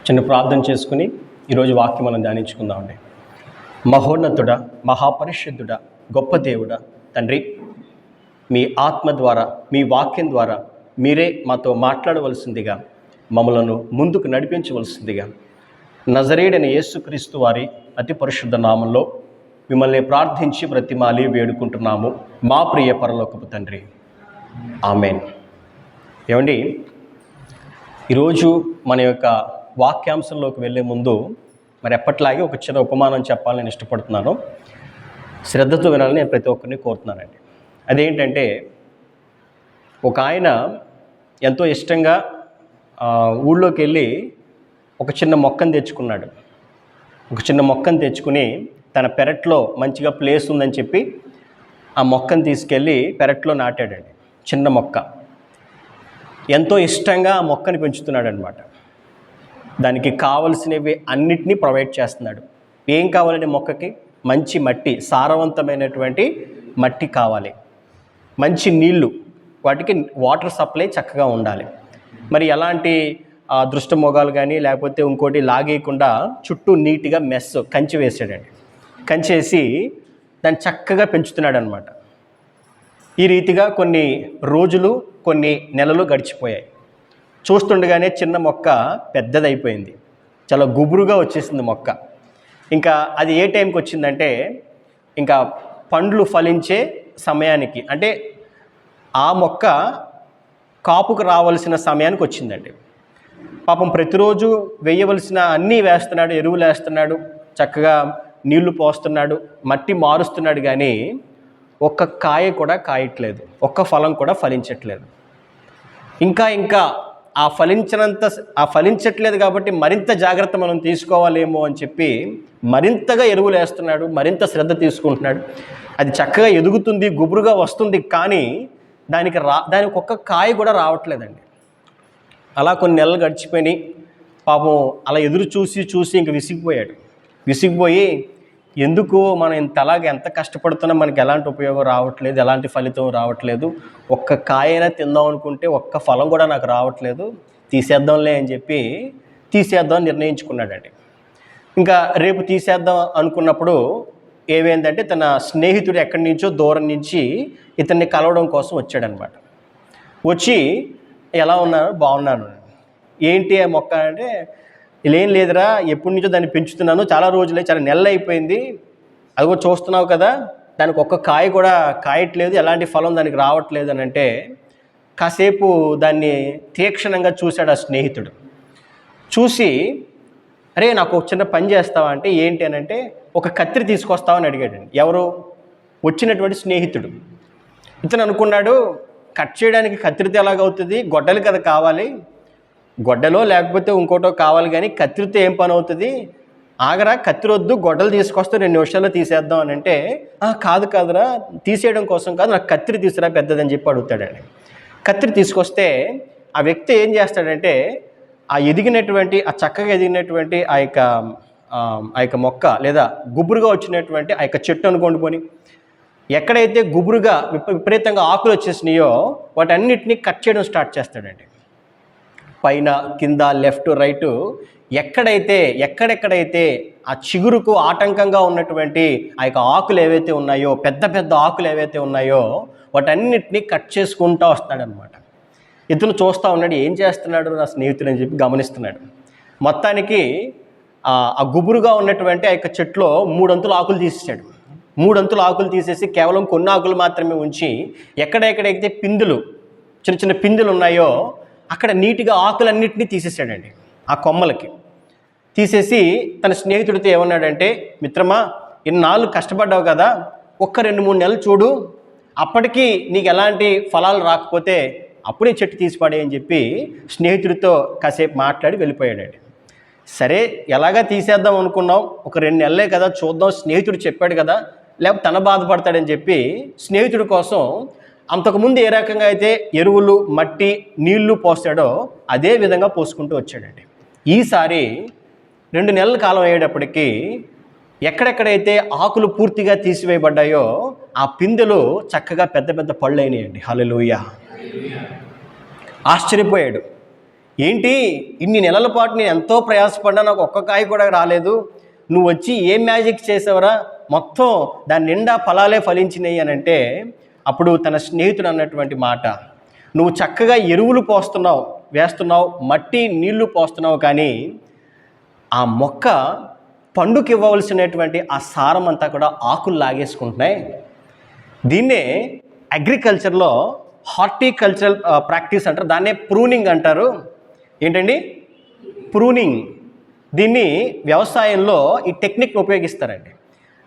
చిన్న ప్రార్థన చేసుకుని ఈరోజు వాక్యం మనం ధ్యానించుకుందామండి. మహోన్నతుడ, మహాపరిశుద్ధుడ, గొప్ప దేవుడ తండ్రి, మీ ఆత్మ ద్వారా, మీ వాక్యం ద్వారా మీరే మాతో మాట్లాడవలసిందిగా, మమ్మలను ముందుకు నడిపించవలసిందిగా నజరేయుడైన యేసుక్రీస్తు వారి అతి పరిశుద్ధ నామంలో మిమ్మల్ని ప్రార్థించి బ్రతిమాలి వేడుకుంటున్నాము మా ప్రియ పరలోకపు తండ్రి. ఆమేన్. ఏమండి, ఈరోజు మన యొక్క వాక్యాంశంలోకి వెళ్ళే ముందు మరి ఎప్పట్లాగే ఒక చిన్న ఉపమానం చెప్పాలని నేను ఇష్టపడుతున్నాను. శ్రద్ధతో వినాలని నేను ప్రతి ఒక్కరిని కోరుతున్నానండి. అదేంటంటే, ఒక ఆయన ఎంతో ఇష్టంగా ఊళ్ళోకి వెళ్ళి ఒక చిన్న మొక్కను తెచ్చుకున్నాడు. ఒక చిన్న మొక్కను తెచ్చుకుని తన పెరట్లో మంచిగా ప్లేస్ ఉందని చెప్పి ఆ మొక్కను తీసుకెళ్ళి పెరట్లో నాటాడండి. చిన్న మొక్క. ఎంతో ఇష్టంగా ఆ మొక్కని పెంచుతున్నాడు అనమాట. దానికి కావలసినవి అన్నిటినీ ప్రొవైడ్ చేస్తున్నాడు. ఏం కావాలంటే మొక్కకి మంచి మట్టి, సారవంతమైనటువంటి మట్టి కావాలి, మంచి నీళ్లు, వాటికి వాటర్ సప్లై చక్కగా ఉండాలి. మరి ఎలాంటి దృష్టమొగాలు కానీ లేకపోతే ఇంకోటి లాగేయకుండా చుట్టూ నీట్గా కంచి వేసాడండి. కంచేసి దాన్ని చక్కగా పెంచుతున్నాడు అనమాట. ఈ రీతిగా కొన్ని రోజులు, కొన్ని నెలలు గడిచిపోయాయి. చూస్తుండగానే చిన్న మొక్క పెద్దదైపోయింది, చాలా గుబురుగా వచ్చేసింది మొక్క. ఇంకా అది ఏ టైంకి వచ్చిందంటే, ఇంకా పండ్లు ఫలించే సమయానికి, అంటే ఆ మొక్క కాపుకు రావాల్సిన సమయానికి వచ్చిందండి. పాపం ప్రతిరోజు వేయవలసిన అన్నీ వేస్తున్నాడు, ఎరువులు వేస్తున్నాడు, చక్కగా నీళ్లు పోస్తున్నాడు, మట్టి మారుస్తున్నాడు, కానీ ఒక్క కాయ కూడా కాయట్లేదు, ఒక్క ఫలం కూడా ఫలించట్లేదు. ఇంకా ఆ ఫలించట్లేదు కాబట్టి మరింత జాగ్రత్త మనం తీసుకోవాలేమో అని చెప్పి మరింతగా ఎరువులు వేస్తున్నాడు, మరింత శ్రద్ధ తీసుకుంటున్నాడు. అది చక్కగా ఎదుగుతుంది, గుబురుగా వస్తుంది, కానీ దానికి ఒక్క కాయ కూడా రావట్లేదండి. అలా కొన్ని నెలలు గడిచిపోయి పాపం అలా ఎదురు చూసి ఇంక విసిగిపోయి ఎందుకు మనం ఎంత కష్టపడుతున్నా మనకి ఎలాంటి ఉపయోగం రావట్లేదు, ఎలాంటి ఫలితం రావట్లేదు, ఒక్క కాయైనా తిందాం అనుకుంటే ఒక్క ఫలం కూడా నాకు రావట్లేదు, తీసేద్దాంలే అని చెప్పి తీసేద్దాం నిర్ణయించుకున్నాడండి. ఇంకా రేపు తీసేద్దాం అనుకున్నప్పుడు ఏమైందంటే, తన స్నేహితుడు ఎక్కడి నుంచో దూరం నుంచి ఇతన్ని కలవడం కోసం వచ్చాడనమాట. వచ్చి ఎలా ఉన్నారు? బాగున్నాను. ఏంటి ఆ మొక్క అంటే, ఇలేం లేదురా, ఎప్పటి నుంచో దాన్ని పెంచుతున్నాను, చాలా నెలలు అయిపోయింది, అది కూడా చూస్తున్నావు కదా, దానికి ఒక్క కాయ కూడా కాయట్లేదు, ఎలాంటి ఫలం దానికి రావట్లేదు అని అంటే, కాసేపు దాన్ని తీక్షణంగా చూశాడు ఆ స్నేహితుడు. చూసి, అరే నాకు ఒక చిన్న పని చేస్తావా అంటే, ఏంటి అని అంటే, ఒక కత్తిరి తీసుకొస్తావని అడిగాడండి. ఎవరు? వచ్చినటువంటి స్నేహితుడు. ఇతను అనుకున్నాడు, కట్ చేయడానికి కత్తిరితో ఎలాగవుతుంది, గొడ్డలి కదా కావాలి, గొడ్డలో లేకపోతే ఇంకోటో కావాలి, కానీ కత్తిరితో ఏం పని అవుతుంది, ఆగరా, కత్తిరొద్దు, గొడ్డలు తీసుకొస్తే 2 నిమిషాల్లో తీసేద్దాం అని అంటే, కాదురా, తీసేయడం కోసం కాదు, నాకు కత్తిరి తీసుకురా పెద్దదని చెప్పి అడుగుతాడండి. కత్తిరి తీసుకొస్తే ఆ వ్యక్తి ఏం చేస్తాడంటే, ఆ చక్కగా ఎదిగినటువంటి ఆ యొక్క మొక్క, లేదా గుబురుగా వచ్చినటువంటి ఆ యొక్క చెట్టు అనుకోండి పోని, ఎక్కడైతే గుబురుగా విపరీతంగా ఆకులు వచ్చేసినాయో వాటన్నిటినీ కట్ చేయడం స్టార్ట్ చేస్తాడండి. పైన, కింద, లెఫ్ట్, రైటు, ఎక్కడెక్కడైతే ఆ చిగురుకు ఆటంకంగా ఉన్నటువంటి ఆ యొక్క ఆకులు ఏవైతే ఉన్నాయో, పెద్ద ఆకులు ఏవైతే ఉన్నాయో వాటన్నిటినీ కట్ చేసుకుంటూ వస్తాడనమాట. ఇతను చూస్తూ ఉన్నాడు, ఏం చేస్తున్నాడు నా స్నేహితుడు అని చెప్పి గమనిస్తున్నాడు. మొత్తానికి ఆ గుబురుగా ఉన్నటువంటి ఆ యొక్క చెట్లో 3 అంతుల ఆకులు తీసేసాడు. 3 అంతుల ఆకులు తీసేసి కేవలం కొన్ని ఆకులు మాత్రమే ఉంచి, ఎక్కడెక్కడైతే చిన్న పిందులు ఉన్నాయో అక్కడ నీట్గా ఆకులన్నింటినీ తీసేసాడండి. ఆ కొమ్మలకి తీసేసి తన స్నేహితుడితో ఏమన్నాడంటే, మిత్రమా, ఇన్నాళ్ళు కష్టపడ్డావు కదా, ఒక్క 2-3 నెలలు చూడు, అప్పటికి నీకు ఎలాంటి ఫలాలు రాకపోతే అప్పుడే చెట్టు తీసిపడే అని చెప్పి స్నేహితుడితో కాసేపు మాట్లాడి వెళ్ళిపోయాడండి. సరే, ఎలాగా తీసేద్దాం అనుకున్నాం, ఒక 2 నెలలే కదా చూద్దాం, స్నేహితుడు చెప్పాడు కదా, లేకపోతే తన బాధపడతాడని చెప్పి స్నేహితుడి కోసం అంతకుముందు ఏ రకంగా అయితే ఎరువులు, మట్టి, నీళ్లు పోస్తాడో అదే విధంగా పోసుకుంటూ వచ్చాడండి. ఈసారి 2 నెలల కాలం అయ్యేటప్పటికీ ఎక్కడెక్కడైతే ఆకులు పూర్తిగా తీసివేయబడ్డాయో ఆ పిందెలు చక్కగా పెద్ద పళ్ళు అయినాయండి. హల్లెలూయా. ఆశ్చర్యపోయాడు, ఏంటి ఇన్ని నెలల పాటు నేను ఎంతో ప్రయాసపడ్డా, నాకు ఒక్క కాయ కూడా రాలేదు, నువ్వు వచ్చి ఏం మ్యాజిక్ చేసావరా, మొత్తం దాని నిండా ఫలాలే ఫలించినాయి అని అంటే, అప్పుడు తన స్నేహితుడు అన్నటువంటి మాట, నువ్వు చక్కగా ఎరువులు వేస్తున్నావు, మట్టి నీళ్లు పోస్తున్నావు, కానీ ఆ మొక్క పండుకి ఇవ్వవలసినటువంటి ఆ సారం అంతా కూడా ఆకులు లాగేసుకుంటున్నాయి. దీన్నే అగ్రికల్చర్లో హార్టికల్చరల్ ప్రాక్టీస్ అంటారు, దాన్నే ప్రూనింగ్ అంటారు. ఏంటండి ప్రూనింగ్? దీన్ని వ్యవసాయంలో ఈ టెక్నిక్ ఉపయోగిస్తారండి.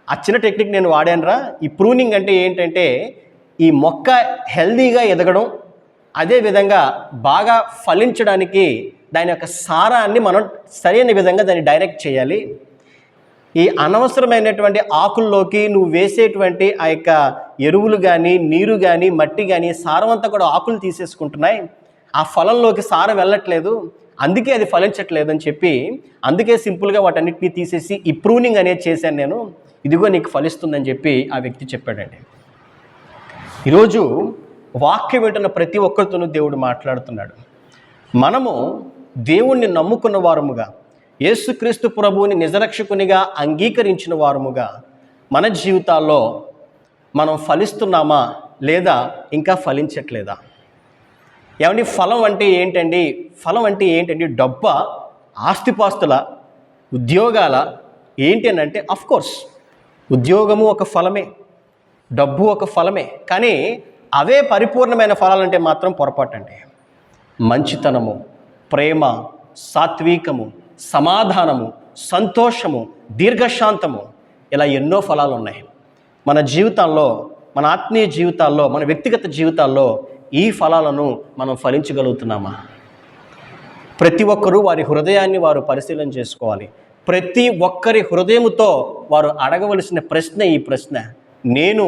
ఆ చిన్న టెక్నిక్ నేను వాడానురా. ఈ ప్రూనింగ్ అంటే ఏంటంటే, ఈ మొక్క హెల్దీగా ఎదగడం, అదేవిధంగా బాగా ఫలించడానికి దాని యొక్క సారాన్ని మనం సరైన విధంగా దాన్ని డైరెక్ట్ చేయాలి. ఈ అనవసరమైనటువంటి ఆకుల్లోకి నువ్వు వేసేటువంటి ఆ యొక్క ఎరువులు కానీ, నీరు కానీ, మట్టి కానీ, సారం అంతా కూడా ఆకులు తీసేసుకుంటున్నాయి, ఆ ఫలంలోకి సారం వెళ్ళట్లేదు, అందుకే అది ఫలించట్లేదు అని చెప్పి, అందుకే సింపుల్గా వాటన్నిటినీ తీసేసి ఈ ప్రూనింగ్ అనేది చేశాను నేను, ఇదిగో నీకు ఫలిస్తుందని చెప్పి ఆ వ్యక్తి చెప్పాడండి. ఈరోజు వాక్యం వింటున్న ప్రతి ఒక్కరితోనూ దేవుడు మాట్లాడుతున్నాడు. మనము దేవుణ్ణి నమ్ముకున్న వారముగా, యేసుక్రీస్తు ప్రభువుని నిజరక్షకునిగా అంగీకరించిన వారముగా మన జీవితాల్లో మనం ఫలిస్తున్నామా లేదా ఇంకా ఫలించట్లేదా? ఏమండి ఫలం అంటే ఏంటండి? ఫలం అంటే ఏంటండి? డబ్బా, ఆస్తిపాస్తుల, ఉద్యోగాల, ఏంటి అని అంటే అఫ్కోర్స్ ఉద్యోగము ఒక ఫలమే, డబ్బు ఒక ఫలమే, కానీ అవే పరిపూర్ణమైన ఫలాలంటే మాత్రం పొరపాటండి. మంచితనము, ప్రేమ, సాత్వికము, సమాధానము, సంతోషము, దీర్ఘశాంతము, ఇలా ఎన్నో ఫలాలు ఉన్నాయి మన జీవితాల్లో, మన ఆత్మీయ జీవితాల్లో, మన వ్యక్తిగత జీవితాల్లో. ఈ ఫలాలను మనం ఫలించగలుగుతున్నామా? ప్రతి ఒక్కరూ వారి హృదయాన్ని వారు పరిశీలన చేసుకోవాలి. ప్రతి ఒక్కరి హృదయముతో వారు అడగవలసిన ప్రశ్న ఈ ప్రశ్న: నేను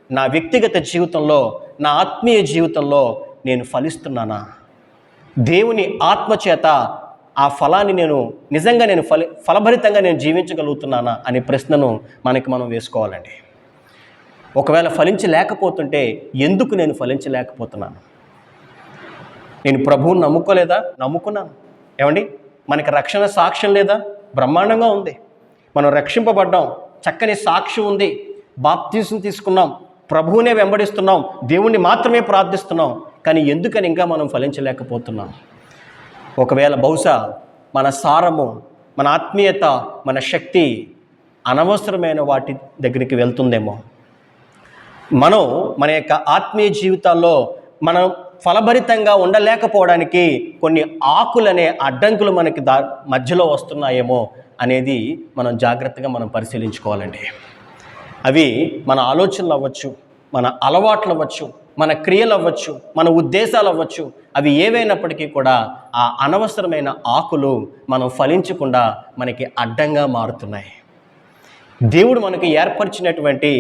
నా వ్యక్తిగత జీవితంలో, నా ఆత్మీయ జీవితంలో నేను ఫలిస్తున్నానా? దేవుని ఆత్మచేత ఆ ఫలాన్ని నిజంగా నేను ఫలభరితంగా నేను జీవించగలుగుతున్నానా అనే ప్రశ్నను మనం వేసుకోవాలండి. ఒకవేళ ఫలించలేకపోతుంటే ఎందుకు నేను ఫలించలేకపోతున్నాను? నేను ప్రభువుని నమ్ముకోలేదా? నమ్ముకున్నాను. ఏమండి మనకి రక్షణ సాక్ష్యం లేదా? బ్రహ్మాండంగా ఉంది. మనం రక్షింపబడ్డాం, చక్కని సాక్ష్యం ఉంది, బాప్తిసం తీసుకున్నాం, ప్రభువునే వెంబడిస్తున్నాం, దేవుణ్ణి మాత్రమే ప్రార్థిస్తున్నాం, కానీ ఎందుకని ఇంకా మనం ఫలించలేకపోతున్నాం? ఒకవేళ బహుశా మన సారము, మన ఆత్మీయత, మన శక్తి అనవసరమైన వాటి దగ్గరికి వెళ్తుందేమో. మనం మన యొక్క ఆత్మీయ జీవితాల్లో మనం ఫలభరితంగా ఉండలేకపోవడానికి కొన్ని ఆకులనే అడ్డంకులు మనకి మధ్యలో వస్తున్నాయేమో అనేది మనం జాగ్రత్తగా పరిశీలించుకోవాలండి. అవి మన ఆలోచనలు అవ్వచ్చు, మన అలవాట్లు అవ్వచ్చు, మన క్రియలు అవ్వచ్చు, మన ఉద్దేశాలు అవ్వచ్చు. అవి ఏవైనప్పటికీ కూడా ఆ అనవసరమైన ఆకులు మనం ఫలించకుండా మనకి అడ్డంగా మారుతున్నాయి. దేవుడు మనకి ఏర్పరిచినటువంటి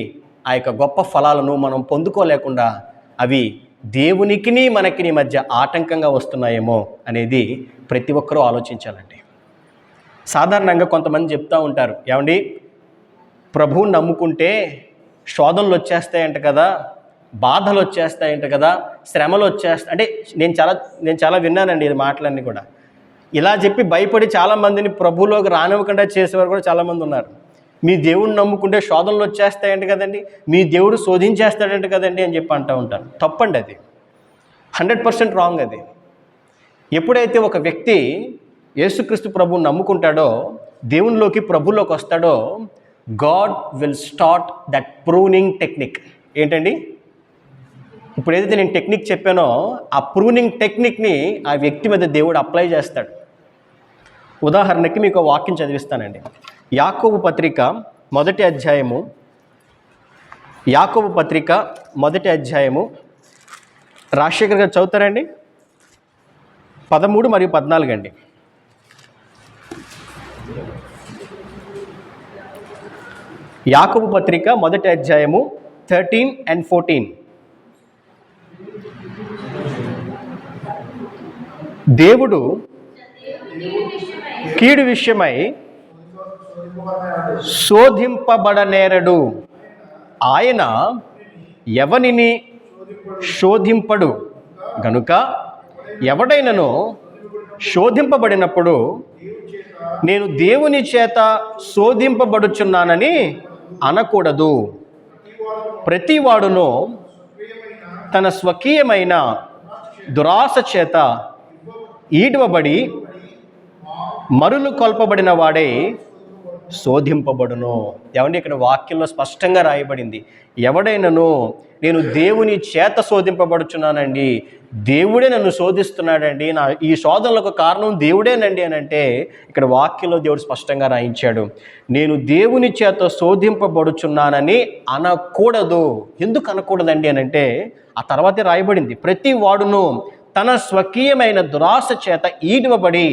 ఆ యొక్క గొప్ప ఫలాలను మనం పొందుకోలేకుండా అవి దేవునికిని మనకిని మధ్య ఆటంకంగా వస్తున్నాయేమో అనేది ప్రతి ఒక్కరూ ఆలోచించాలండి. సాధారణంగా కొంతమంది చెప్తూ ఉంటారు, ఏమండి ప్రభువుని నమ్ముకుంటే శోధనలు వచ్చేస్తాయంట కదా, బాధలు వచ్చేస్తాయంట కదా, శ్రమలు వచ్చేస్తాయి అంటే నేను చాలా విన్నానండి ఇది మాటలన్నీ కూడా. ఇలా చెప్పి భయపడి చాలామందిని ప్రభువులోకి రానివ్వకుండా చేసేవారు కూడా చాలామంది ఉన్నారు. మీ దేవుడిని నమ్ముకుంటే శోధనలు వచ్చేస్తాయంట కదండి, మీ దేవుడు శోధించేస్తాడంట కదండి అని చెప్పి అంటూ ఉంటారు. తప్పండి, అది 100% రాంగ్. అది ఎప్పుడైతే ఒక వ్యక్తి యేసుక్రీస్తు ప్రభువుని నమ్ముకుంటాడో, ప్రభులోకి వస్తాడో, God will start that pruning technique. ఏంటండి? ఇప్పుడు ఏదైతే నేను టెక్నిక్ చెప్పానో ఆ ప్రూనింగ్ టెక్నిక్ని ఆ వ్యక్తి మీద దేవుడు అప్లై చేస్తాడు. ఉదాహరణకి మీకు వాక్యం చదివిస్తానండి. యాకోబు పత్రిక మొదటి అధ్యాయము, రాజశేఖర్ గారు చదువుతారండి, 13 మరియు 14 అండి. యాకోబు పత్రిక మొదటి అధ్యాయము 13 and 14. దేవుడు కీడు విషయమై శోధింపబడనేరడు, ఆయన ఎవనిని శోధింపడు గనుక ఎవడైనను శోధింపబడినప్పుడు నేను దేవుని చేత శోధింపబడుచున్నానని అనకూడదు. ప్రతివాడును తన స్వకీయమైన దురాశ చేత ఈడవబడి మరులు కొల్పబడిన వాడే శోధింపబడును. ఏమంటే ఇక్కడ వాక్యంలో స్పష్టంగా రాయబడింది, ఎవడైనాను నేను దేవుని చేత శోధింపబడుచున్నానండి, దేవుడే నన్ను శోధిస్తున్నాడండి, నా ఈ శోధనలకు కారణం దేవుడేనండి అని అంటే, ఇక్కడ వాక్యంలో దేవుడు స్పష్టంగా రాయించాడు, నేను దేవుని చేత శోధింపబడుచున్నానని అనకూడదు. ఎందుకు అనకూడదండి అని అంటే ఆ తర్వాతే రాయబడింది, ప్రతి వాడును తన స్వకీయమైన దురాశ చేత ఈడవబడి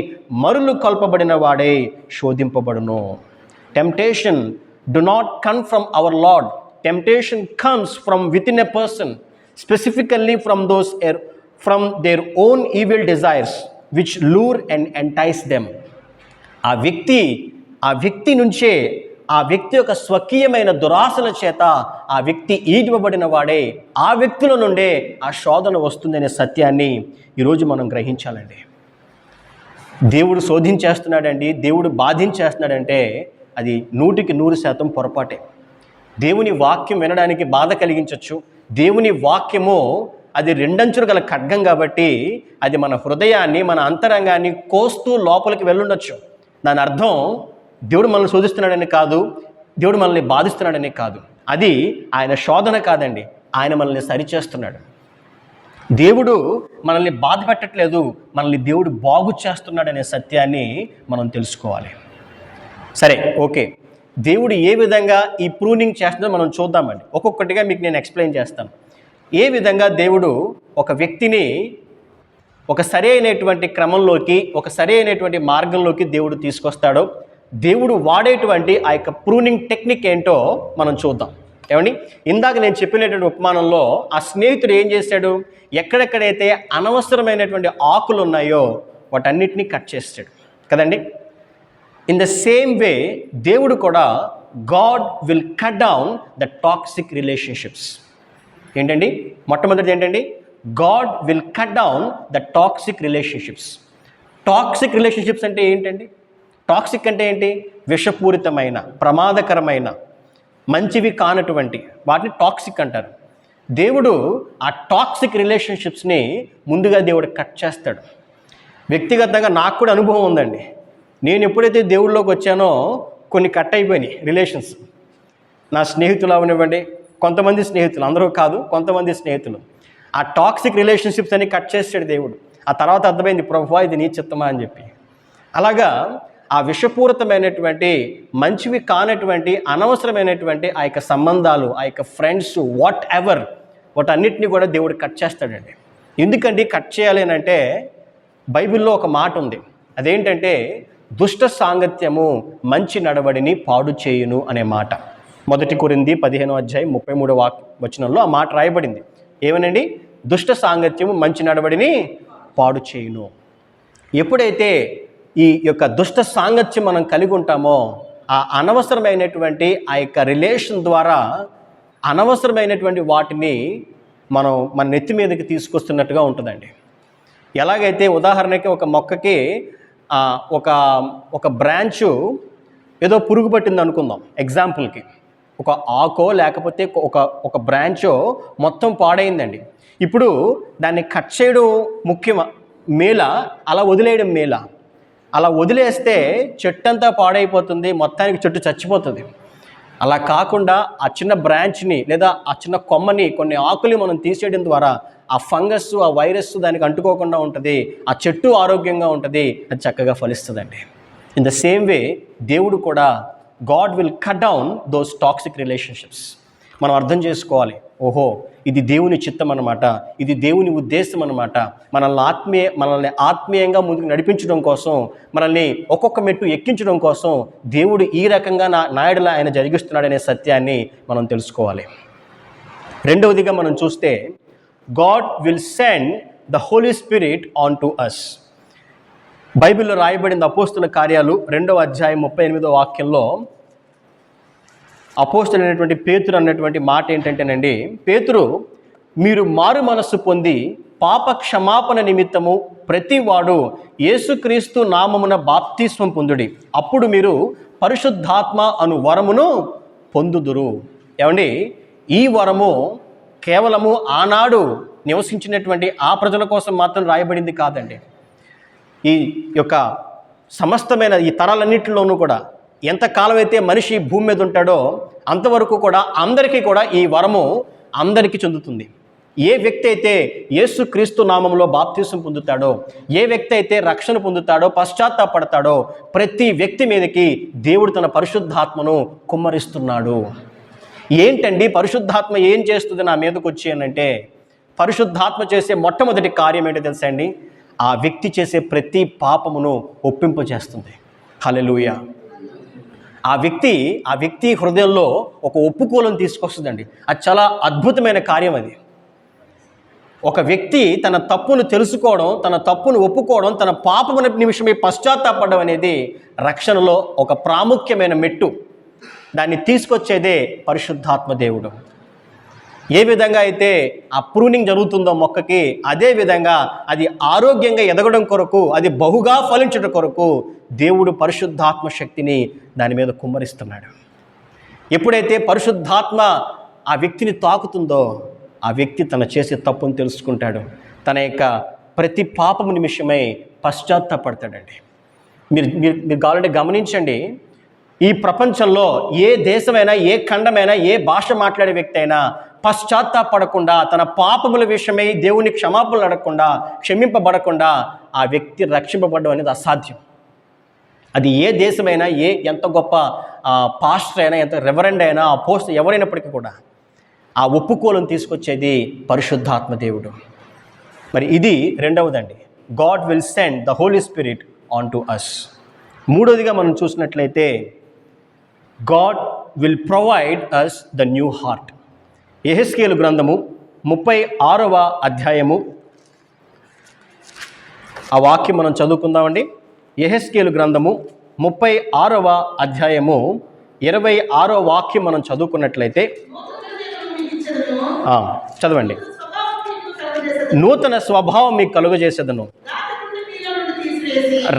మరులు కొల్పబడిన వాడే శోధింపబడును. Temptation do not come from our Lord. Temptation comes from within a person, specifically from their own evil desires which lure and entice them. ఆ వ్యక్తి నుంచే, ఆ వ్యక్తి యొక్క స్వకీయమైన దురాశల చేత ఆ వ్యక్తి ఈడ్వబడిన వాడే, ఆ వ్యక్తుల నుండే ఆ శోధన వస్తుందనే సత్యాన్ని ఈరోజు మనం గ్రహించాలండి. దేవుడు శోధించేస్తున్నాడండి, దేవుడు బాధించేస్తున్నాడంటే అది 100% పొరపాటే. దేవుని వాక్యం వినడానికి బాధ కలిగించవచ్చు. దేవుని వాక్యము అది రెండంచులు గల ఖడ్గం కాబట్టి అది మన హృదయాన్ని, మన అంతరంగాన్ని కోస్తూ లోపలికి వెళ్ళుండొచ్చు. దాని అర్థం దేవుడు మనల్ని శోధిస్తున్నాడని కాదు, దేవుడు మనల్ని బాధిస్తున్నాడని కాదు. అది ఆయన శోధన కాదండి, ఆయన మనల్ని సరిచేస్తున్నాడు. దేవుడు మనల్ని బాధ పెట్టట్లేదు, మనల్ని దేవుడు బాగు చేస్తున్నాడనే సత్యాన్ని మనం తెలుసుకోవాలి. సరే, ఓకే, దేవుడు ఏ విధంగా ఈ ప్రూనింగ్ చేస్తుందో మనం చూద్దామండి. ఒక్కొక్కటిగా మీకు నేను ఎక్స్ప్లెయిన్ చేస్తాను. ఏ విధంగా దేవుడు ఒక వ్యక్తిని ఒక సరైనటువంటి క్రమంలోకి, ఒక సరైనటువంటి మార్గంలోకి దేవుడు తీసుకొస్తాడో, దేవుడు వాడేటువంటి ఆ యొక్క ప్రూనింగ్ టెక్నిక్ ఏంటో మనం చూద్దాం. ఏమండి, ఇందాక నేను చెప్పినటువంటి ఉపమానంలో ఆ స్నేహితుడు ఏం చేశాడు, ఎక్కడెక్కడైతే అనవసరమైనటువంటి ఆకులు ఉన్నాయో వాటన్నిటినీ కట్ చేస్తాడు కదండి. ఇన్ ద సేమ్ వే దేవుడు కూడా, God will cut down the toxic relationships. ఏంటండి, మొట్టమొదటిది ఏంటండి, God will cut down the toxic relationships. Toxic relationships అంటే ఏంటండి? టాక్సిక్ అంటే ఏంటి? విషపూరితమైన, ప్రమాదకరమైన, మంచివి కానటువంటి వాటిని టాక్సిక్ అంటారు. దేవుడు ఆ టాక్సిక్ రిలేషన్షిప్స్ని ముందుగా దేవుడు కట్ చేస్తాడు. వ్యక్తిగతంగా నాకు కూడా అనుభవం ఉందండి. నేను ఎప్పుడైతే దేవుళ్ళలోకి వచ్చానో కొన్ని కట్ అయిపోయినాయి రిలేషన్స్. నా స్నేహితులు అవనివ్వండి, కొంతమంది స్నేహితులు, అందరూ కాదు, కొంతమంది స్నేహితులు, ఆ టాక్సిక్ రిలేషన్షిప్స్ అని కట్ చేసాడు దేవుడు. ఆ తర్వాత అర్థమైంది, ప్రభువా ఇది నీ చిత్తమా అని చెప్పి. అలాగా ఆ విషపూరితమైనటువంటి, మంచివి కానటువంటి, అనవసరమైనటువంటి ఆ యొక్క సంబంధాలు, ఆ యొక్క ఫ్రెండ్స్, వాట్ ఎవర్, వాటన్నిటిని కూడా దేవుడు కట్ చేస్తాడండి. ఎందుకండి కట్ చేయాలి అని అంటే, బైబిల్లో ఒక మాట ఉంది, అదేంటంటే దుష్ట సాంగత్యము మంచి నడవడిని పాడు చేయును అనే మాట. 1 కొరింథీ 15:33 ఆ మాట రాయబడింది. ఏమనండి? దుష్ట సాంగత్యము మంచి నడవడిని పాడు చేయును. ఎప్పుడైతే ఈ యొక్క దుష్ట సాంగత్యం మనం కలిగి ఉంటామో, ఆ అనవసరమైనటువంటి ఆ యొక్క రిలేషన్ ద్వారా అనవసరమైనటువంటి వాటిని మనం మన నెత్తి మీదకి తీసుకొస్తున్నట్టుగా ఉంటుందండి. ఎలాగైతే ఉదాహరణకి ఒక మొక్కకి ఒక బ్రాంచు ఏదో పురుగు పట్టింది అనుకుందాం, ఎగ్జాంపుల్కి ఒక ఆకో లేకపోతే ఒక బ్రాంచో మొత్తం పాడైందండి. ఇప్పుడు దాన్ని కట్ చేయడం ముఖ్యమా, మేలా, అలా వదిలేయడం మేలా? అలా వదిలేస్తే చెట్టు అంతా పాడైపోతుంది, మొత్తానికి చెట్టు చచ్చిపోతుంది. అలా కాకుండా ఆ చిన్న బ్రాంచ్ని లేదా ఆ చిన్న కొమ్మని, కొన్ని ఆకులు మనం తీసేయడం ద్వారా ఆ ఫంగస్, ఆ వైరస్ దానికి అంటుకోకుండా ఉంటుంది, ఆ చెట్టు ఆరోగ్యంగా ఉంటుంది, అది చక్కగా ఫలిస్తుందండి. ఇన్ ద సేమ్ వే దేవుడు కూడా, God will cut down those toxic relationships. మనం అర్థం చేసుకోవాలి, ఓహో ఇది దేవుని చిత్తం అన్నమాట, ఇది దేవుని ఉద్దేశం అన్నమాట. మనల్ని ఆత్మీయంగా ముందుకు నడిపించడం కోసం, మనల్ని ఒక్కొక్క మెట్టు ఎక్కించడం కోసం దేవుడు ఈ రకంగా నాయడలా ఆయన జరిగిస్తున్నాడనే సత్యాన్ని మనం తెలుసుకోవాలి. రెండవదిగా మనం చూస్తే, God will send the Holy Spirit on to us. బైబిల్లో రాయబడిన అపోస్తుల కార్యాలు 2:38 అపోస్తులైనటువంటి పేతురు అన్నటువంటి మాట ఏంటంటేనండి, పేతురు మీరు మారు మనస్సు పొంది పాప క్షమాపణ నిమిత్తము ప్రతివాడు యేసుక్రీస్తు నామమున బాప్తిస్మం పొందుడి, అప్పుడు మీరు పరిశుద్ధాత్మ అను వరమును పొందుదురు. ఏమండి, ఈ వరము కేవలము ఆనాడు నివసించినటువంటి ఆ ప్రజల కోసం మాత్రం రాయబడింది కాదండి. ఈ యొక్క సమస్తమైన ఈ తరాలన్నింటిలోనూ కూడా ఎంతకాలం అయితే మనిషి భూమి మీద ఉంటాడో అంతవరకు కూడా అందరికీ కూడా ఈ వరము అందరికీ చెందుతుంది. ఏ వ్యక్తి అయితే యేసుక్రీస్తు నామంలో బాప్తిసం పొందుతాడో, ఏ వ్యక్తి అయితే రక్షణ పొందుతాడో, పశ్చాత్తాపడతాడో, ప్రతి వ్యక్తి మీదకి దేవుడు తన పరిశుద్ధాత్మను కుమ్మరిస్తున్నాడు. ఏంటండి పరిశుద్ధాత్మ ఏం చేస్తుంది నా మీదకి వచ్చి అనంటే, పరిశుద్ధాత్మ చేసే మొట్టమొదటి కార్యం ఏంటో తెలుసా అండి? ఆ వ్యక్తి చేసే ప్రతి పాపమును ఒప్పింపజేస్తుంది. హల్లెలూయా. ఆ వ్యక్తి హృదయంలో ఒక ఒప్పుకోలను తీసుకొస్తుందండి. అది చాలా అద్భుతమైన కార్యం. అది ఒక వ్యక్తి తన తప్పును తెలుసుకోవడం, తన తప్పును ఒప్పుకోవడం, తన పాపమున నిమిషమే పశ్చాత్తాపడడం అనేది రక్షణలో ఒక ప్రాముఖ్యమైన మెట్టు. దాన్ని తీసుకొచ్చేదే పరిశుద్ధాత్మ దేవుడు. ఏ విధంగా అయితే ఆ ప్రూనింగ్ జరుగుతుందో మొక్కకి, అదే విధంగా అది ఆరోగ్యంగా ఎదగడం కొరకు, అది బహుగా ఫలించడం కొరకు దేవుడు పరిశుద్ధాత్మ శక్తిని దాని మీద కుమ్మరిస్తున్నాడు. ఎప్పుడైతే పరిశుద్ధాత్మ ఆ వ్యక్తిని తాకుతుందో ఆ వ్యక్తి తన చేసే తప్పును తెలుసుకుంటాడు, తన యొక్క ప్రతి పాపము నిమిషమై పశ్చాత్తాపడతాడండి. మీరు కావాలంటే గమనించండి, ఈ ప్రపంచంలో ఏ దేశమైనా, ఏ ఖండమైనా, ఏ భాష మాట్లాడే వ్యక్తి అయినా పశ్చాత్తాపడకుండా, తన పాపముల విషయమై దేవుని క్షమాపణలు అడగకుండా, క్షమింపబడకుండా ఆ వ్యక్తి రక్షింపబడడం అనేది అసాధ్యం. అది ఏ దేశమైనా, ఎంత గొప్ప పాస్టర్ అయినా, ఎంత రెవరెండ్ అయినా, ఆ పోస్ట్ ఎవరైనప్పటికీ కూడా ఆ ఒప్పుకోలను తీసుకొచ్చేది పరిశుద్ధాత్మ దేవుడు. మరి ఇది రెండవదండి, God will send the Holy Spirit on to us. మూడవదిగా మనం చూసినట్లయితే God will provide us the new heart. యెహెజ్కేలు గ్రంథము 36వ అధ్యాయము ఆ వాక్యం మనం చదువుకుందామండి. యెహెజ్కేలు గ్రంథము 36వ అధ్యాయము 26వ వాక్యం మనం చదువుకున్నట్లయితే, చదవండి. నూతన స్వభావం మీకు కలుగజేసేదను,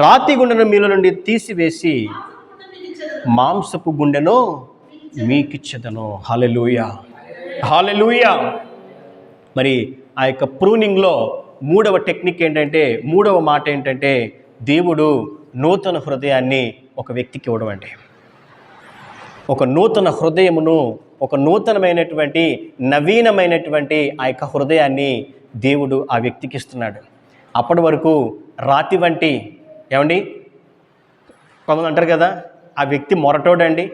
రాతి గుండెను మీలో నుండి తీసివేసి మాంసపు గుండెను మీకిచ్చేదను. హల్లెలూయా, హల్లెలూయా. మరి ఆ యొక్క ప్రూనింగ్లో మూడవ టెక్నిక్ ఏంటంటే, మూడవ మాట ఏంటంటే, దేవుడు నూతన హృదయాన్ని ఒక వ్యక్తికి ఇవ్వడం అండి. ఒక నూతన హృదయమును, ఒక నూతనమైనటువంటి నవీనమైనటువంటి ఆ యొక్క హృదయాన్ని దేవుడు ఆ వ్యక్తికి ఇస్తున్నాడు. అప్పటి వరకు రాతి వంటి, ఏమండి కొంతమంది అంటారు కదా, ఆ వ్యక్తి మొరటోడండి,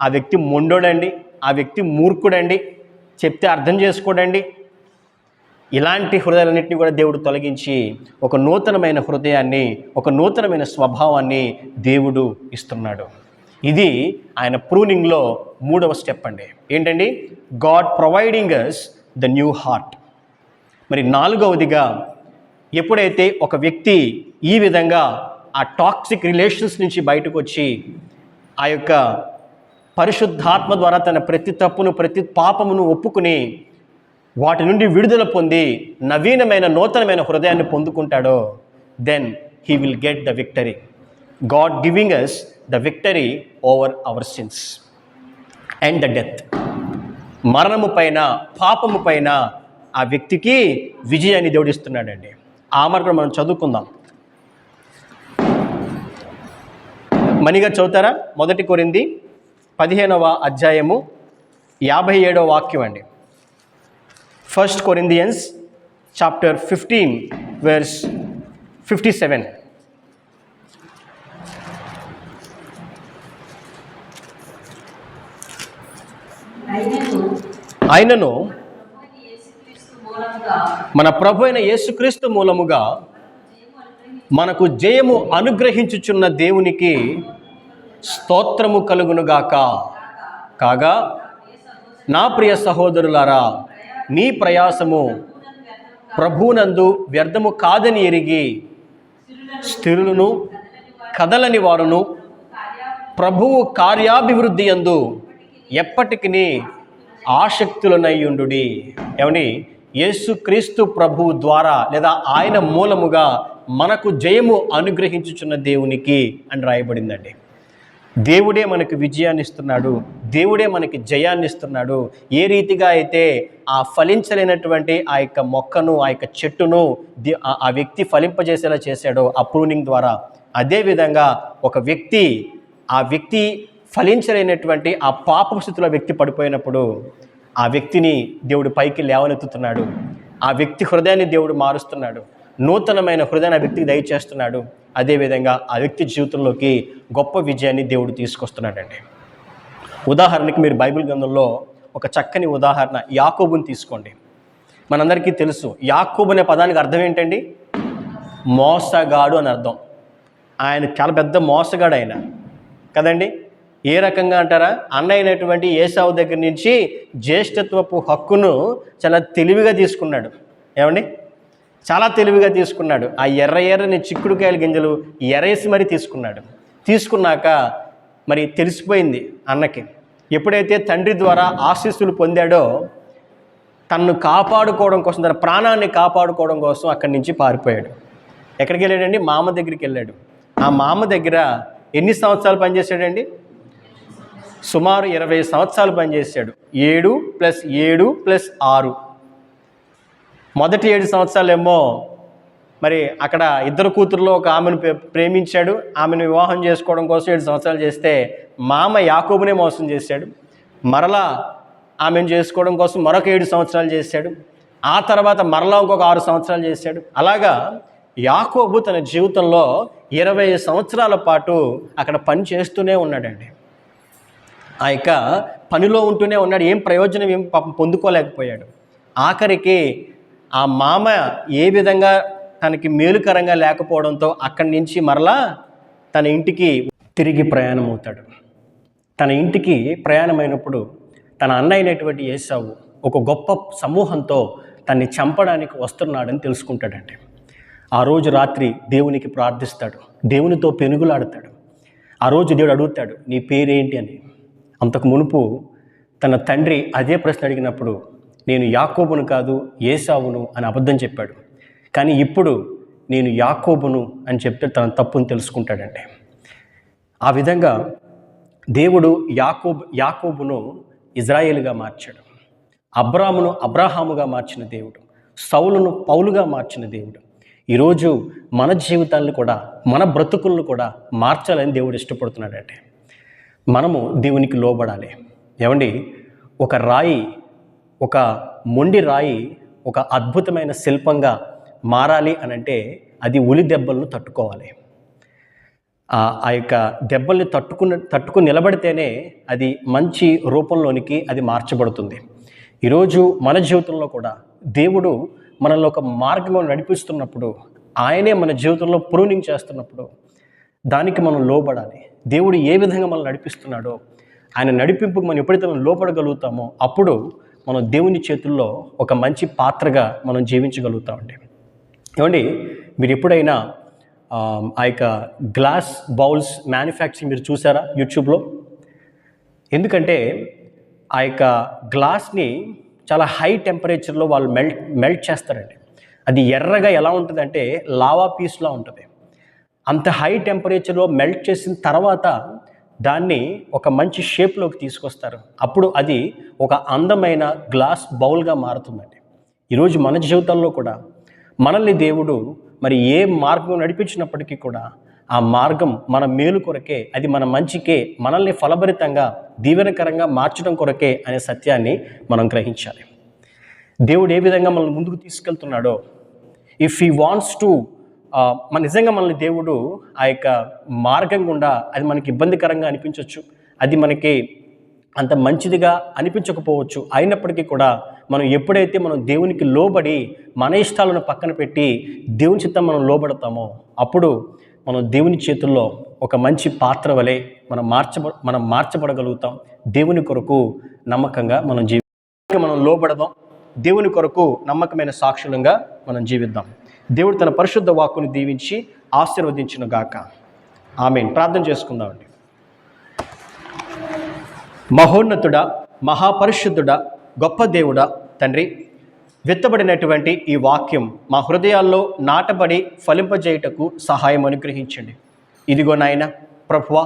ఆ వ్యక్తి మొండోడండి, ఆ వ్యక్తి మూర్ఖుడండి, చెప్తే అర్థం చేసుకోడండి. ఇలాంటి హృదయాలన్నింటినీ కూడా దేవుడు తొలగించి ఒక నూతనమైన హృదయాన్ని, ఒక నూతనమైన స్వభావాన్ని దేవుడు ఇస్తున్నాడు. ఇది ఆయన ప్రూనింగ్లో మూడవ స్టెప్ అండి. ఏంటండి? God providing us the new heart. మరి నాలుగవదిగా, ఎప్పుడైతే ఒక వ్యక్తి ఈ విధంగా ఆ టాక్సిక్ రిలేషన్స్ నుంచి బయటకు వచ్చి ఆ యొక్క పరిశుద్ధాత్మ ద్వారా తన ప్రతి తప్పును, ప్రతి పాపమును ఒప్పుకుని వాటి నుండి విడుదల పొంది నవీనమైన నూతనమైన హృదయాన్ని పొందుకుంటాడో, then he will get the victory. God giving us the victory over our sins and the death. మరణము పైన, పాపము పైన ఆ వ్యక్తికి విజయాన్ని దేవుడిస్తున్నాడండి. ఆ మార్గం మనం చదువుకుందాం. మణిగా చదువుతారా? 1 కొరింథీ 15వ అధ్యాయము 57వ వాక్యం అండి. 1 Corinthians chapter 15 verse 57. ఆయనను మన ప్రభు అయిన యేసుక్రీస్తు మూలముగా మనకు జయము అనుగ్రహించుచున్న దేవునికి స్తోత్రము కలుగునుగాక. కాగా నా ప్రియ సహోదరులారా, నీ ప్రయాసము ప్రభువునందు వ్యర్థము కాదని ఎరిగి స్థిరులను కదలని వారును ప్రభువు కార్యాభివృద్ధి యందు ఎప్పటికీ ఆసక్తులనయ్యుండుడి. ఏమని? యేసుక్రీస్తు ప్రభువు ద్వారా లేదా ఆయన మూలముగా మనకు జయము అనుగ్రహించుచున్న దేవునికి అని రాయబడిందండి. దేవుడే మనకు విజయాన్ని ఇస్తున్నాడు, దేవుడే మనకి జయాన్ని ఇస్తున్నాడు. ఏ రీతిగా అయితే ఆ ఫలించలేనటువంటి ఆ యొక్క మొక్కను, ఆ యొక్క చెట్టును ఆ వ్యక్తి ఫలింపజేసేలా చేశాడో ఆ ప్రూనింగ్ ద్వారా, అదేవిధంగా ఒక వ్యక్తి ఆ వ్యక్తి ఫలించలేనటువంటి ఆ పాప స్థితిలో వ్యక్తి పడిపోయినప్పుడు ఆ వ్యక్తిని దేవుడు పైకి లేవనెత్తుతున్నాడు. ఆ వ్యక్తి హృదయాన్ని దేవుడు మారుస్తున్నాడు, నూతనమైన హృదయాన్ని ఆ వ్యక్తికి దయచేస్తున్నాడు. అదేవిధంగా ఆ వ్యక్తి జీవితంలోకి గొప్ప విజయాన్ని దేవుడు తీసుకొస్తున్నాడండి. ఉదాహరణకి మీరు బైబిల్ గ్రంథంలో ఒక చక్కని ఉదాహరణ యాకోబుని తీసుకోండి. మనందరికీ తెలుసు యాకోబు అనే పదానికి అర్థం ఏంటండి? మోసగాడు అని అర్థం. ఆయన చాలా పెద్ద మోసగాడు ఆయన కదండి. ఏ రకంగా అంటారా? అన్న అయినటువంటి ఏసావు దగ్గర నుంచి జ్యేష్ఠత్వపు హక్కును చాలా తెలివిగా తీసుకున్నాడు. ఏమండి? చాలా తెలివిగా తీసుకున్నాడు. ఆ ఎర్రని చిక్కుడుకాయల గింజలు ఎరేసి మరీ తీసుకున్నాడు. తీసుకున్నాక మరి తెలిసిపోయింది అన్నకి. ఎప్పుడైతే తండ్రి ద్వారా ఆశీస్సులు పొందాడో తన్ను కాపాడుకోవడం కోసం, తన ప్రాణాన్ని కాపాడుకోవడం కోసం అక్కడి నుంచి పారిపోయాడు. ఎక్కడికి వెళ్ళాడండి? మామ దగ్గరికి వెళ్ళాడు. ఆ మామ దగ్గర ఎన్ని సంవత్సరాలు పనిచేశాడండి? సుమారు 20 సంవత్సరాలు పనిచేశాడు. 7 + 7 + 6. మొదటి 7 సంవత్సరాలేమో మరి అక్కడ ఇద్దరు కూతుర్లో ఒక ఆమెను ప్రేమించాడు. ఆమెను వివాహం చేసుకోవడం కోసం 7 సంవత్సరాలు చేస్తే మామ యాకోబునే మోసం చేశాడు. మరలా ఆమెను చేసుకోవడం కోసం మరొక 7 సంవత్సరాలు చేశాడు. ఆ తర్వాత మరలా ఇంకొక 6 సంవత్సరాలు చేశాడు. అలాగా యాకోబు తన జీవితంలో 20 సంవత్సరాల పాటు అక్కడ పని చేస్తూనే ఉన్నాడండి. ఆ యొక్క పనిలో ఉంటూనే ఉన్నాడు. ఏం ప్రయోజనం ఏం పాపం పొందుకోలేకపోయాడు. ఆఖరికి ఆ మామ ఏ విధంగా తనకి మేలుకరంగా లేకపోవడంతో అక్కడి నుంచి మరలా తన ఇంటికి తిరిగి ప్రయాణం అవుతాడు. తన ఇంటికి ప్రయాణమైనప్పుడు తన అన్న అయినటువంటి ఏసావు ఒక గొప్ప సమూహంతో తన్ని చంపడానికి వస్తున్నాడని తెలుసుకుంటాడండి. ఆ రోజు రాత్రి దేవునికి ప్రార్థిస్తాడు, దేవునితో పెనుగులాడతాడు. ఆ రోజు దేవుడు అడుగుతాడు, నీ పేరేంటి అని. అంతకు మునుపు తన తండ్రి అదే ప్రశ్న అడిగినప్పుడు నేను యాకోబును కాదు ఏసావును అని అబద్ధం చెప్పాడు. కానీ ఇప్పుడు నేను యాకోబును అని చెప్తే తన తప్పును తెలుసుకుంటాడండి. ఆ విధంగా దేవుడు యాకోబును ఇజ్రాయేలుగా మార్చాడు. అబ్రామును అబ్రాహాముగా మార్చిన దేవుడు, సౌలును పౌలుగా మార్చిన దేవుడు ఈరోజు మన జీవితాలను కూడా, మన బ్రతుకులను కూడా మార్చాలని దేవుడు ఇష్టపడుతున్నాడంటే మనము దేవునికి లోబడాలి. ఏమండి? ఒక రాయి, ఒక మొండి రాయి ఒక అద్భుతమైన శిల్పంగా మారాలి అనంటే అది ఉలి దెబ్బలను తట్టుకోవాలి. ఆ యొక్క దెబ్బల్ని తట్టుకుని నిలబడితేనే అది మంచి రూపంలోనికి అది మార్చబడుతుంది. ఈరోజు మన జీవితంలో కూడా దేవుడు మనల్ని ఒక మార్గంలో నడిపిస్తున్నప్పుడు, ఆయనే మన జీవితంలో ప్రూనింగ్ చేస్తున్నప్పుడు దానికి మనం లోబడాలి. దేవుడు ఏ విధంగా మనం నడిపిస్తున్నాడో ఆయన నడిపింపుకు మనం ఎప్పుడైతే మనం లోపడగలుగుతామో అప్పుడు మనం దేవుని చేతుల్లో ఒక మంచి పాత్రగా మనం జీవించగలుగుతామండి. ఏమండి? మీరు ఎప్పుడైనా ఆ యొక్క గ్లాస్ బౌల్స్ మ్యానుఫ్యాక్చరింగ్ మీరు చూసారా యూట్యూబ్లో? ఎందుకంటే ఆ యొక్క గ్లాస్ని చాలా హై టెంపరేచర్లో వాళ్ళు మెల్ట్ చేస్తారండి. అది ఎర్రగా ఎలా ఉంటుందంటే లావా పీస్లా ఉంటుంది. అంత హై టెంపరేచర్లో మెల్ట్ చేసిన తర్వాత దాన్ని ఒక మంచి షేప్లోకి తీసుకొస్తారు. అప్పుడు అది ఒక అందమైన గ్లాస్ బౌల్గా మారుతుందండి. ఈరోజు మన జీవితాల్లో కూడా మనల్ని దేవుడు మరి ఏ మార్గం నడిపించినప్పటికీ కూడా ఆ మార్గం మన మేలు కొరకే, అది మన మంచికే, మనల్ని ఫలభరితంగా దీవెనకరంగా మార్చడం కొరకే అనే సత్యాన్ని మనం గ్రహించాలి. దేవుడు ఏ విధంగా మనల్ని ముందుకు తీసుకెళ్తున్నాడో, ఇఫ్ హీ వాంట్స్ టు మన నిజంగా మనల్ని దేవుడు ఆ యొక్క మార్గం గుండా అది మనకి ఇబ్బందికరంగా అనిపించవచ్చు, అది మనకి అంత మంచిదిగా అనిపించకపోవచ్చు. అయినప్పటికీ కూడా మనం ఎప్పుడైతే మనం దేవునికి లోబడి మన ఇష్టాలను పక్కన పెట్టి దేవుని చిత్తం మనం లోబడతామో అప్పుడు మనం దేవుని చేతుల్లో ఒక మంచి పాత్ర వలె మనం మార్చబడగలుగుతాం. దేవుని కొరకు నమ్మకంగా మనం లోబడదాం. దేవుని కొరకు నమ్మకమైన సాక్షులంగా మనం జీవిద్దాం. దేవుడు తన పరిశుద్ధ వాక్కుని దీవించి ఆశీర్వదించును గాక. ఆమేన్. ప్రార్థన చేసుకుందామండి. మహోన్నతుడా, మహాపరిశుద్ధుడా, గొప్ప దేవుడా తండ్రి, విత్తబడినటువంటి ఈ వాక్యం మా హృదయాల్లో నాటబడి ఫలింపజేయుటకు సహాయం అనుగ్రహించండి. ఇదిగో నాయన ప్రభువా,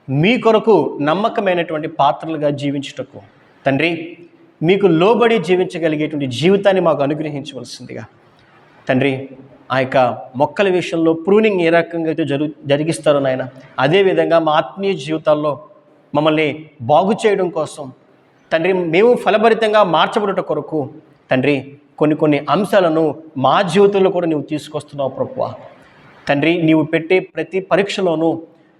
మీ కొరకు నమ్మకమైనటువంటి పాత్రలుగా జీవించుటకు తండ్రి, మీకు లోబడి జీవించగలిగేటువంటి జీవితాన్ని మాకు అనుగ్రహించవలసిందిగా తండ్రి, ఆ యొక్క మొక్కల విషయంలో ప్రూనింగ్ ఏ రకంగా అయితే జరిగిస్తారో నాయన, అదేవిధంగా మా ఆత్మీయ జీవితాల్లో మమ్మల్ని బాగు చేయడం కోసం తండ్రి, మేము ఫలభరితంగా మార్చబడుట కొరకు తండ్రి, కొన్ని అంశాలను మా జీవితంలో కూడా నీవు తీసుకొస్తున్నావు ప్రభువా. తండ్రి, నీవు పెట్టే ప్రతి పరీక్షలోనూ,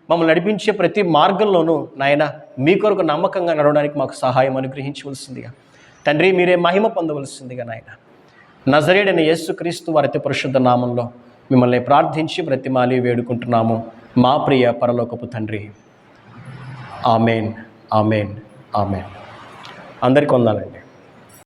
మమ్మల్ని నడిపించే ప్రతి మార్గంలోనూ నాయన మీ కొరకు నమ్మకంగా నడవడానికి మాకు సహాయం అనుగ్రహించవలసిందిగా తండ్రి, మీరే మహిమ పొందవలసిందిగా నాయన నజరేయుడైన యేసుక్రీస్తు వారి అతి పరిశుద్ధ నామంలో మిమ్మల్ని ప్రార్థించి బ్రతిమాలి వేడుకుంటున్నాము మా ప్రియ పరలోకపు తండ్రి. Amen, amen, amen. అందరికీ వందాలండి.